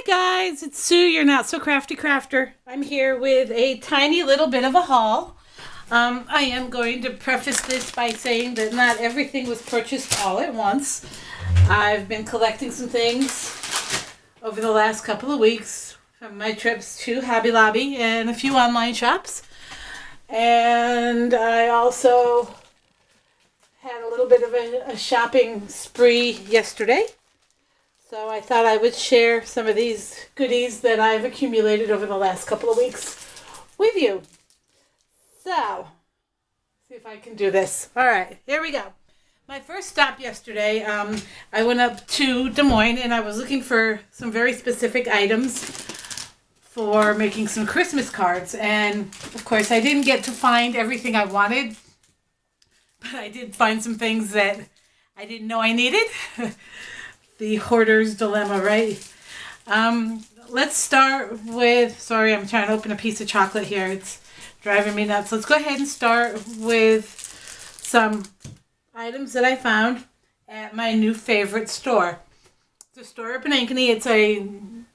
Hi guys, it's Sue, your not so crafty crafter. I'm here with a tiny little bit of a haul. I am going to preface this by saying that not everything was purchased all at once. I've been collecting some things over the last couple of weeks from my trips to Hobby Lobby and a few online shops. And I also had a little bit of a shopping spree yesterday. So I thought I would share some of these goodies that I've accumulated over the last couple of weeks with you. So, see if I can do this. All right, here we go. My first stop yesterday, I went up to Des Moines and I was looking for some very specific items for making some Christmas cards. And of course, I didn't get to find everything I wanted, but I did find some things that I didn't know I needed. The hoarder's dilemma, right? Let's start with, sorry, I'm trying to open a piece of chocolate here. It's driving me nuts. Let's go ahead and start with some items that I found at my new favorite store. It's a store up in Ankeny. It's a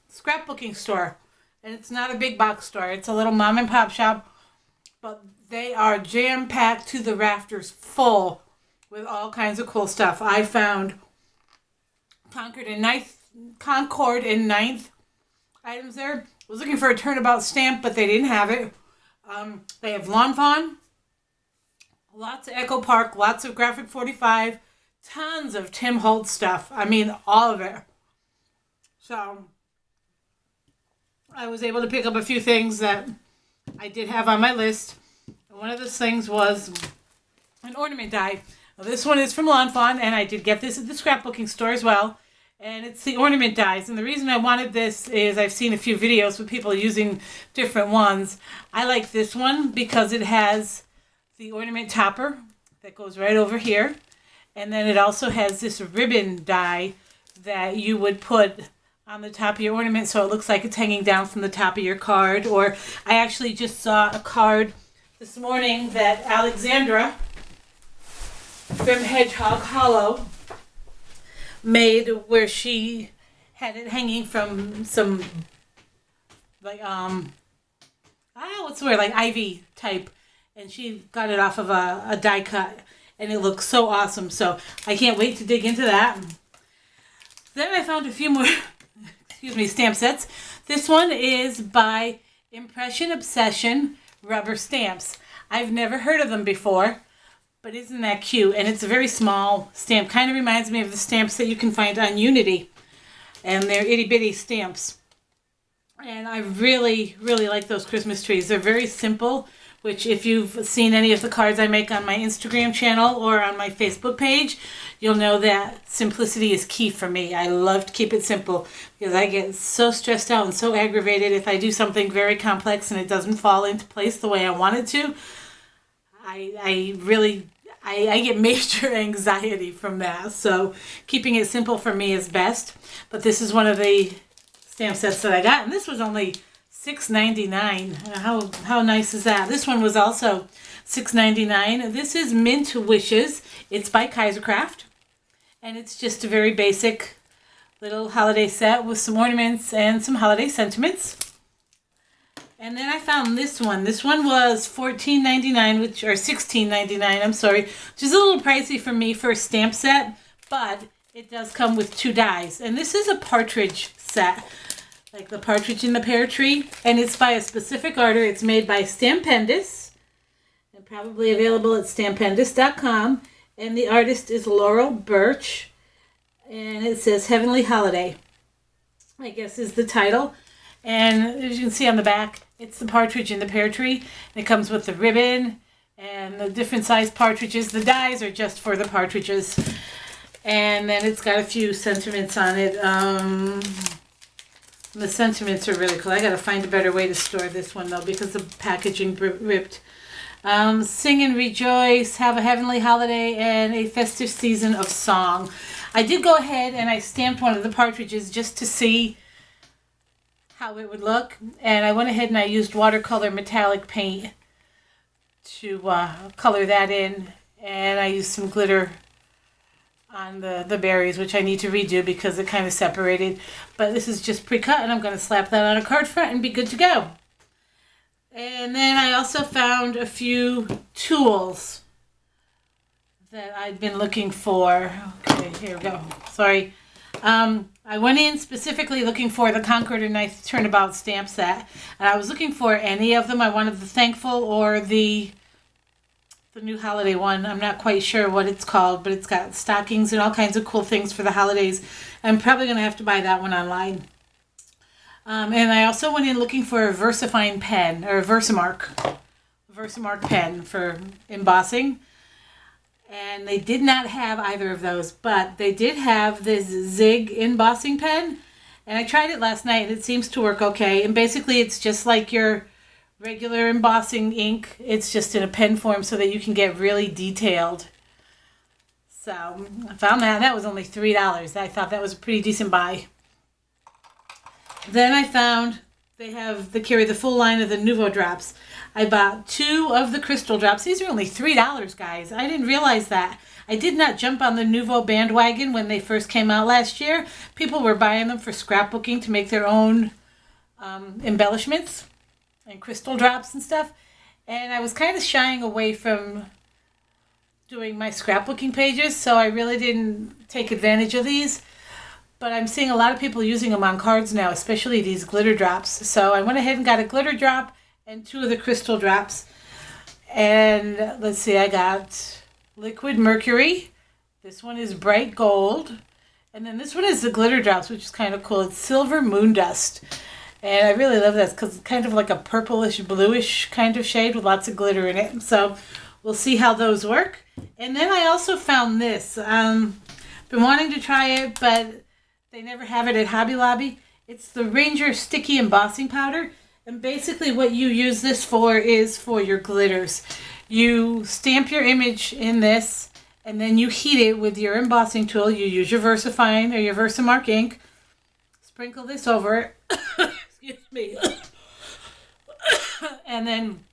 scrapbooking store. And it's not a big box store. It's a little mom and pop shop. But they are jam-packed to the rafters full with all kinds of cool stuff. I found Concord and Ninth items there. I was looking for a turnabout stamp, but they didn't have it. They have Lawn Fawn, lots of Echo Park, lots of Graphic 45, tons of Tim Holtz stuff. I mean, all of it. So I was able to pick up a few things that I did have on my list. And one of those things was an ornament die. Well, this one is from Lawn Fawn, and I did get this at the scrapbooking store as well. And it's the ornament dies. And the reason I wanted this is I've seen a few videos with people using different ones. I like this one because it has the ornament topper that goes right over here. And then it also has this ribbon die that you would put on the top of your ornament so it looks like it's hanging down from the top of your card. Or I actually just saw a card this morning that Alexandra from Hedgehog Hollow made where she had it hanging from some like what's the word, like ivy type, and she got it off of a die cut and it looks so awesome. So I can't wait to dig into that. Then I found a few more stamp sets. This one is by Impression Obsession Rubber Stamps. I've never heard of them before. But isn't that cute? And it's a very small stamp. Kind of reminds me of the stamps that you can find on Unity. And they're itty bitty stamps. And I really, really like those Christmas trees. They're very simple, which if you've seen any of the cards I make on my Instagram channel or on my Facebook page, you'll know that simplicity is key for me. I love to keep it simple because I get so stressed out and so aggravated if I do something very complex and it doesn't fall into place the way I want it to. I get major anxiety from that. So keeping it simple for me is best. But this is one of the stamp sets that I got. And this was only $6.99. How nice is that? This one was also $6.99. This is Mint Wishes. It's by Kaisercraft. And it's just a very basic little holiday set with some ornaments and some holiday sentiments. And then I found this one. This one was $14.99, or $16.99, I'm sorry, which is a little pricey for me for a stamp set, but it does come with 2 dies. And this is a partridge set, like the partridge in the pear tree, and it's by a specific artist. It's made by Stampendous, and probably available at stampendous.com, and the artist is Laurel Birch, and it says Heavenly Holiday, I guess is the title. And as you can see on the back, it's the partridge in the pear tree. And it comes with the ribbon and the different size partridges. The dies are just for the partridges. And then it's got a few sentiments on it. The sentiments are really cool. I got to find a better way to store this one, though, because the packaging ripped. Sing and rejoice, have a heavenly holiday, and a festive season of song. I did go ahead and I stamped one of the partridges just to see how it would look, and I went ahead and I used watercolor metallic paint to color that in, and I used some glitter on the berries, which I need to redo because it kind of separated. But this is just pre-cut, and I'm going to slap that on a card front and be good to go. And then I also found a few tools that I'd been looking for. Okay, here we go. Sorry. I went in specifically looking for the Concord and Knife Turnabout stamp set. And I was looking for any of them. I wanted the Thankful or the new holiday one. I'm not quite sure what it's called, but it's got stockings and all kinds of cool things for the holidays. I'm probably going to have to buy that one online. And I also went in looking for a VersaFine pen, or a Versamark pen for embossing. And they did not have either of those, but they did have this Zig embossing pen. And I tried it last night, and it seems to work okay. And basically, it's just like your regular embossing ink. It's just in a pen form so that you can get really detailed. So I found that. That was only $3. I thought that was a pretty decent buy. Then I found they carry the full line of the Nuvo drops. I bought 2 of the crystal drops. These are only $3, guys. I didn't realize that. I did not jump on the Nuvo bandwagon when they first came out last year. People were buying them for scrapbooking to make their own embellishments and crystal drops and stuff. And I was kind of shying away from doing my scrapbooking pages, so I really didn't take advantage of these. But I'm seeing a lot of people using them on cards now, especially these glitter drops. So I went ahead and got a glitter drop and 2 of the crystal drops. And let's see, I got Liquid Mercury. This one is Bright Gold. And then this one is the glitter drops, which is kind of cool. It's Silver Moon Dust. And I really love this because it's kind of like a purplish, bluish kind of shade with lots of glitter in it. So we'll see how those work. And then I also found this. Been wanting to try it, but they never have it at Hobby Lobby. It's the Ranger Sticky Embossing Powder. And basically what you use this for is for your glitters. You stamp your image in this, and then you heat it with your embossing tool. You use your VersaFine or your Versamark ink. Sprinkle this over it. Excuse me. And then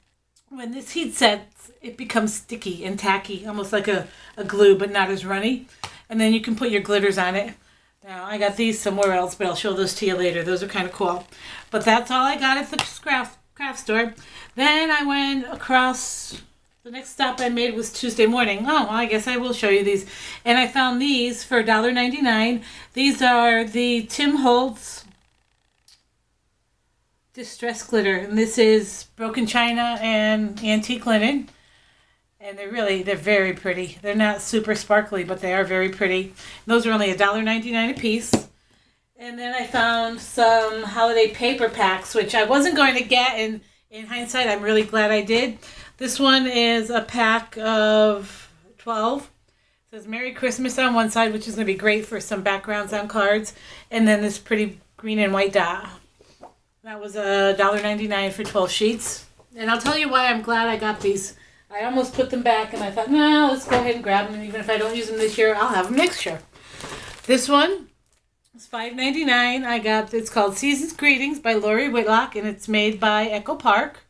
when this heat sets, it becomes sticky and tacky, almost like a glue, but not as runny. And then you can put your glitters on it. Now, I got these somewhere else, but I'll show those to you later. Those are kind of cool. But that's all I got at the craft store. Then I went across. The next stop I made was Tuesday morning. Oh, well, I guess I will show you these. And I found these for $1.99. These are the Tim Holtz Distress Glitter. And this is broken china and antique linen. And they're very pretty. They're not super sparkly, but they are very pretty. Those are only $1.99 a piece. And then I found some holiday paper packs, which I wasn't going to get. And in hindsight, I'm really glad I did. This one is a pack of 12. It says Merry Christmas on one side, which is going to be great for some backgrounds on cards. And then this pretty green and white dot. That was $1.99 for 12 sheets. And I'll tell you why I'm glad I got these. I almost put them back, and I thought, no, let's go ahead and grab them. And even if I don't use them this year, I'll have them next year. This one is $5.99. It's called Season's Greetings by Lori Whitlock, and it's made by Echo Park.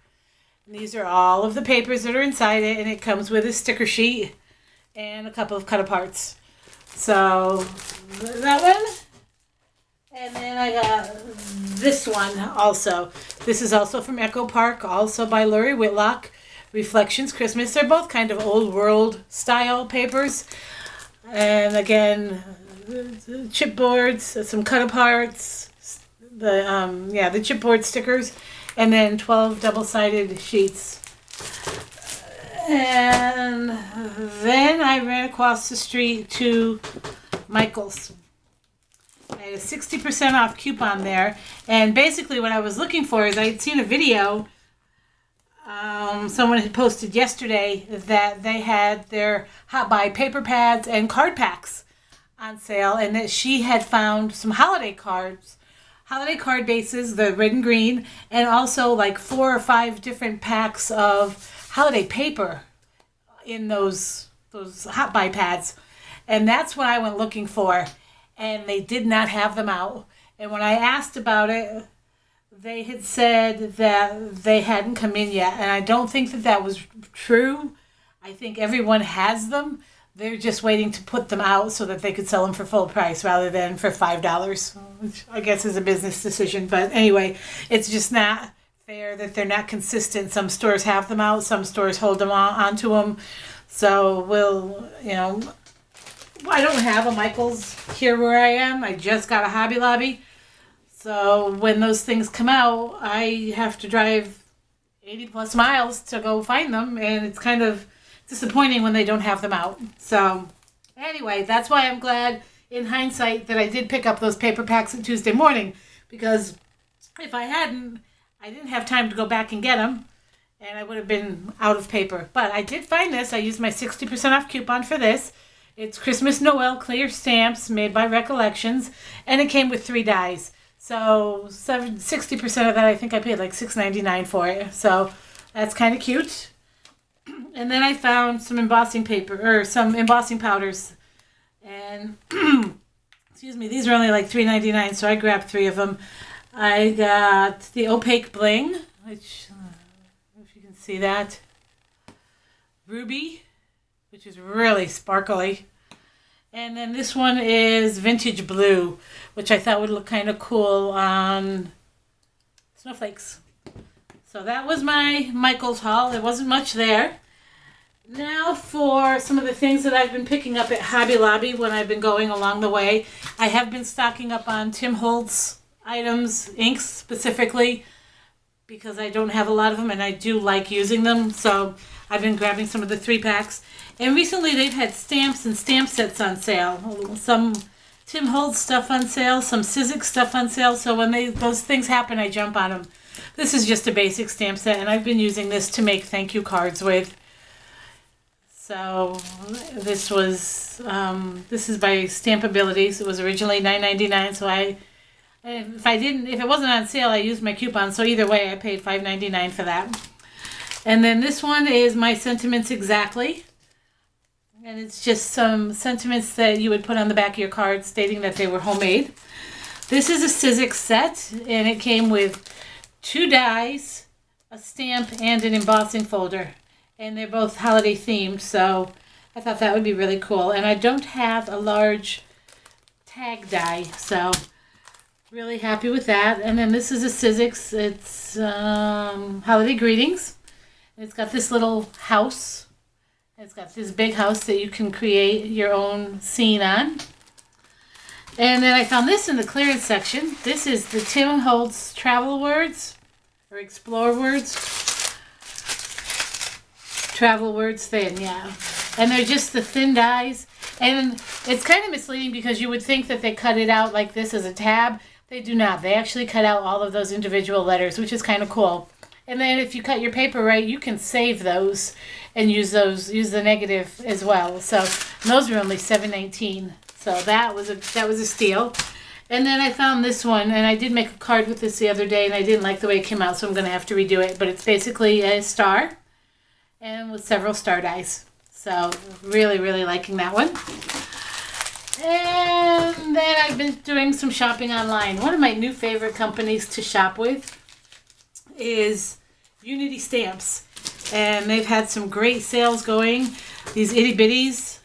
And these are all of the papers that are inside it, and it comes with a sticker sheet and a couple of cut-aparts. So, that one. And then I got this one also. This is also from Echo Park, also by Lori Whitlock. Reflections Christmas. They're both kind of old world style papers. And again, chipboards, some cut-aparts, the chipboard stickers, and then 12 double-sided sheets. And then I ran across the street to Michael's. I had a 60% off coupon there. And basically what I was looking for is I had seen a video. Someone had posted yesterday that they had their Hot Buy paper pads and card packs on sale, and that she had found some holiday card bases, the red and green, and also like 4 or 5 different packs of holiday paper in those Hot Buy pads. And that's what I went looking for, and they did not have them out. And when I asked about it, they had said that they hadn't come in yet, and I don't think that was true. I think everyone has them, They're just waiting to put them out so that they could sell them for full price rather than for $5, which I guess is a business decision. But anyway, it's just not fair that they're not consistent. Some stores have them out, some stores hold them onto them. So I don't have a Michael's here where I am. I just got a Hobby Lobby. So when those things come out, I have to drive 80 plus miles to go find them, and it's kind of disappointing when they don't have them out. So anyway, that's why I'm glad in hindsight that I did pick up those paper packs on Tuesday morning, because if I hadn't, I didn't have time to go back and get them, and I would have been out of paper. But I did find this. I used my 60% off coupon for this. It's Christmas Noel clear stamps made by Recollections, and it came with 3 dies. So 60% of that, I think I paid like $6.99 for it. So that's kind of cute. And then I found some embossing paper, or some embossing powders. And, excuse me, these were only like $3.99, so I grabbed 3 of them. I got the Opaque Bling, which, I don't know if you can see that. Ruby, which is really sparkly. And then this one is Vintage Blue, which I thought would look kind of cool on snowflakes. So that was my Michael's haul. There wasn't much there. Now for some of the things that I've been picking up at Hobby Lobby when I've been going along the way. I have been stocking up on Tim Holtz items, inks specifically, because I don't have a lot of them and I do like using them. So I've been grabbing some of the 3-packs. And recently they've had stamps and stamp sets on sale. Some Tim Holtz stuff on sale, some Sizzix stuff on sale. So when those things happen, I jump on them. This is just a basic stamp set, and I've been using this to make thank you cards with. So this is by Stampabilities. It was originally $9.99. So if it wasn't on sale, I used my coupon. So either way, I paid $5.99 for that. And then this one is My Sentiments Exactly. And it's just some sentiments that you would put on the back of your card stating that they were homemade. This is a Sizzix set, and it came with 2 dies, a stamp, and an embossing folder. And they're both holiday themed, so I thought that would be really cool. And I don't have a large tag die, so really happy with that. And then this is a Sizzix. It's Holiday Greetings. It's got this little house. It's got this big house that you can create your own scene on. And then I found this in the clearance section. This is the Tim Holtz Travel Words, or Explore Words. Travel Words thin, yeah. And they're just the thin dies. And it's kind of misleading because you would think that they cut it out like this as a tab. They do not. They actually cut out all of those individual letters, which is kind of cool. And then if you cut your paper right, you can save those and use the negative as well. So those were only $7.19. So that was a steal. And then I found this one, and I did make a card with this the other day, and I didn't like the way it came out, so I'm going to have to redo it. But it's basically a star, and with several star dies. So really, really liking that one. And then I've been doing some shopping online. One of my new favorite companies to shop with is Unity Stamps, and they've had some great sales going. These itty bitties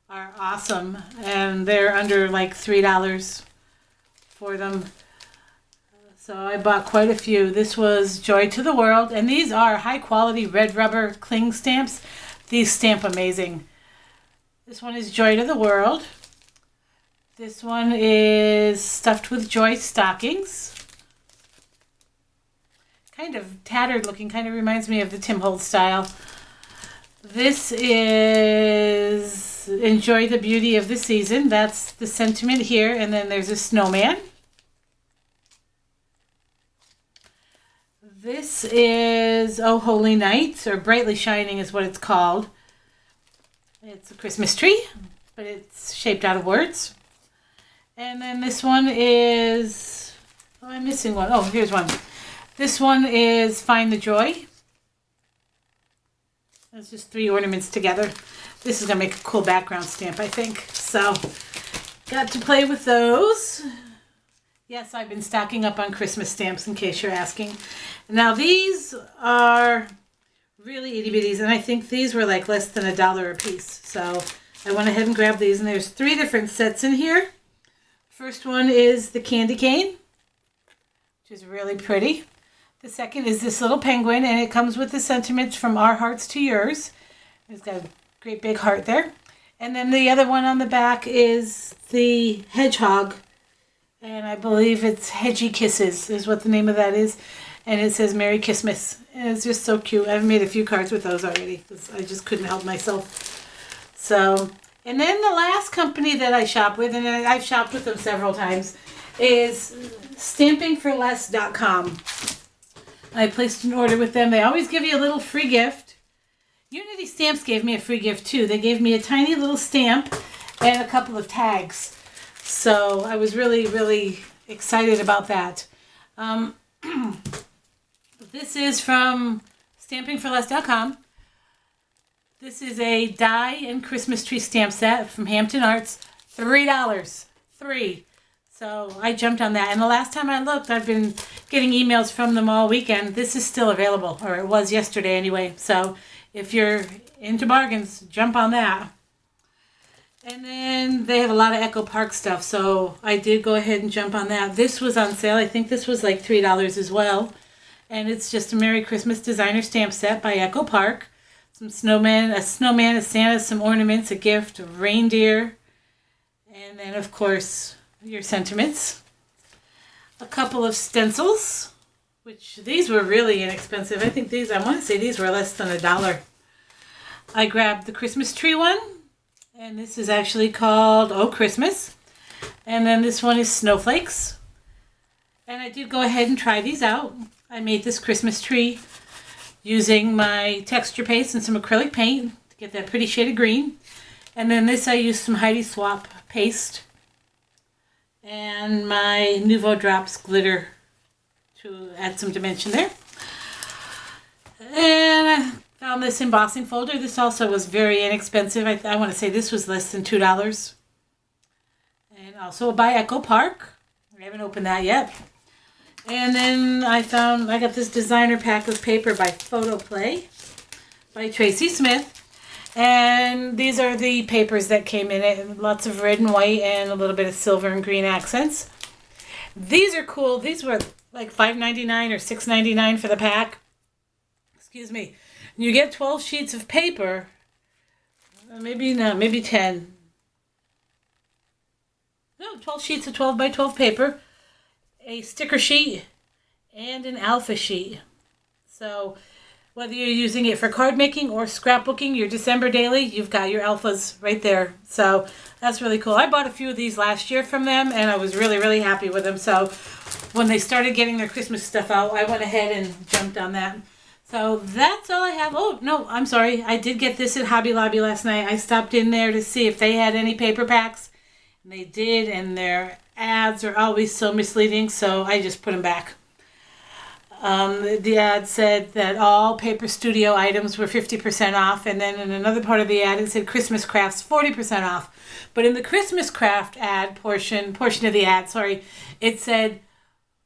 are awesome, and they're under like $3 for them. So I bought quite a few. This was Joy to the World, and these are high quality red rubber cling stamps. These stamp amazing. This one is Joy to the World. This one is Stuffed with Joy Stockings. Kind of tattered looking, kind of reminds me of the Tim Holtz style. This is Enjoy the Beauty of the Season. That's the sentiment here. And then there's a snowman. This is Oh Holy Night, or Brightly Shining is what it's called. It's a Christmas tree, but it's shaped out of words. And then this one is, oh, I'm missing one. Oh, here's one. This one is Find the Joy. It's just 3 ornaments together. This is going to make a cool background stamp, I think. So, got to play with those. Yes, I've been stocking up on Christmas stamps, in case you're asking. Now, these are really itty bitties, and I think these were like less than $1 a piece. So, I went ahead and grabbed these, and there's 3 different sets in here. First one is the candy cane, which is really pretty. The second is this little penguin, and it comes with the sentiments from our hearts to yours. It's got a great big heart there. And then the other one on the back is the hedgehog, and I believe it's Hedgy Kisses is what the name of that is. And it says Merry Christmas. And it's just so cute. I've made a few cards with those already because I just couldn't help myself. So, and then the last company that I shop with, and I've shopped with them several times, is stampingforless.com. I placed an order with them. They always give you a little free gift. Unity Stamps gave me a free gift too. They gave me a tiny little stamp and a couple of tags. So I was really, really excited about that. This is from stampingforless.com. This is a die and Christmas tree stamp set from Hampton Arts. $3. $3. So I jumped on that. And the last time I looked, I've been getting emails from them all weekend. This is still available, or it was yesterday anyway. So if you're into bargains, jump on that. And then they have a lot of Echo Park stuff, so I did go ahead and jump on that. This was on sale. I think this was like $3 as well. And it's just a Merry Christmas designer stamp set by Echo Park. Some snowmen, a snowman, a Santa, some ornaments, a gift, a reindeer, and then, of course, your sentiments. A couple of stencils, which these were really inexpensive. I think these, I want to say these were less than $1. I grabbed the Christmas tree one, and this is actually called Oh Christmas. And then this one is Snowflakes. And I did go ahead and try these out. I made this Christmas tree using my texture paste and some acrylic paint to get that pretty shade of green. And then this I used some Heidi Swap paste and my Nouveau Drops glitter to add some dimension there. And I found this embossing folder. This also was very inexpensive. I want to say this was less than $2. And also by Echo Park. I haven't opened that yet. And then I got this designer pack of paper by Photoplay by Tracy Smith. And these are the papers that came in it. Lots of red and white and a little bit of silver and green accents. These are cool. These were like $5.99 or $6.99 for the pack. Excuse me. You get 12 sheets of paper. Maybe not, maybe 10. No, 12 sheets of 12 by 12 paper. A sticker sheet, and an alpha sheet. So whether you're using it for card making or scrapbooking, your December daily, you've got your alphas right there. So that's really cool. I bought a few of these last year from them, and I was really, really happy with them. So when they started getting their Christmas stuff out, I went ahead and jumped on that. So that's all I have. Oh, no, I'm sorry. I did get this at Hobby Lobby last night. I stopped in there to see if they had any paper packs. And they did, and their ads are always so misleading, so I just put them back. The ad said that all Paper Studio items were 50% off, and then in another part of the ad it said Christmas crafts 40% off. But in the Christmas craft ad portion of the ad, it said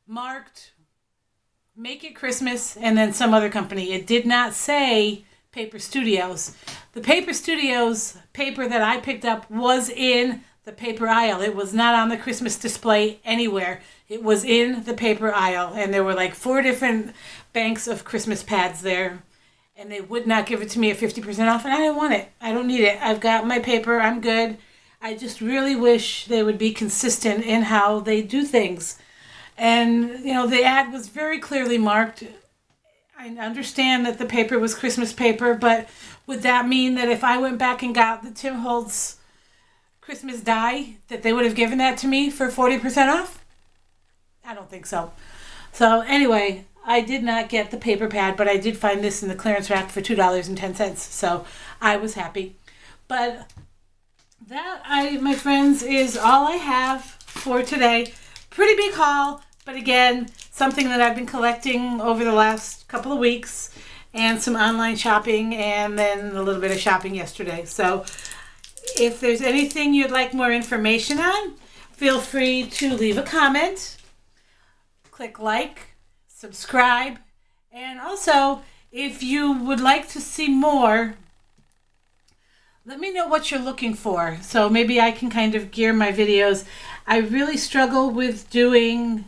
marked Make It Christmas and then some other company. It did not say Paper Studios. The Paper Studios paper that I picked up was in the paper aisle. It was not on the Christmas display anywhere. It was in the paper aisle, and there were like 4 different banks of Christmas pads there, and they would not give it to me at 50% off, and I didn't want it. I don't need it. I've got my paper. I'm good. I just really wish they would be consistent in how they do things. And, the ad was very clearly marked. I understand that the paper was Christmas paper, but would that mean that if I went back and got the Tim Holtz Christmas die, that they would have given that to me for 40% off? I don't think so. So anyway, I did not get the paper pad, but I did find this in the clearance rack for $2.10. So I was happy. But that, my friends, is all I have for today. Pretty big haul, but again, something that I've been collecting over the last couple of weeks, and some online shopping, and then a little bit of shopping yesterday. So if there's anything you'd like more information on, feel free to leave a comment, click like, subscribe, and also if you would like to see more let me know what you're looking for. So maybe I can kind of gear my videos. I really struggle with doing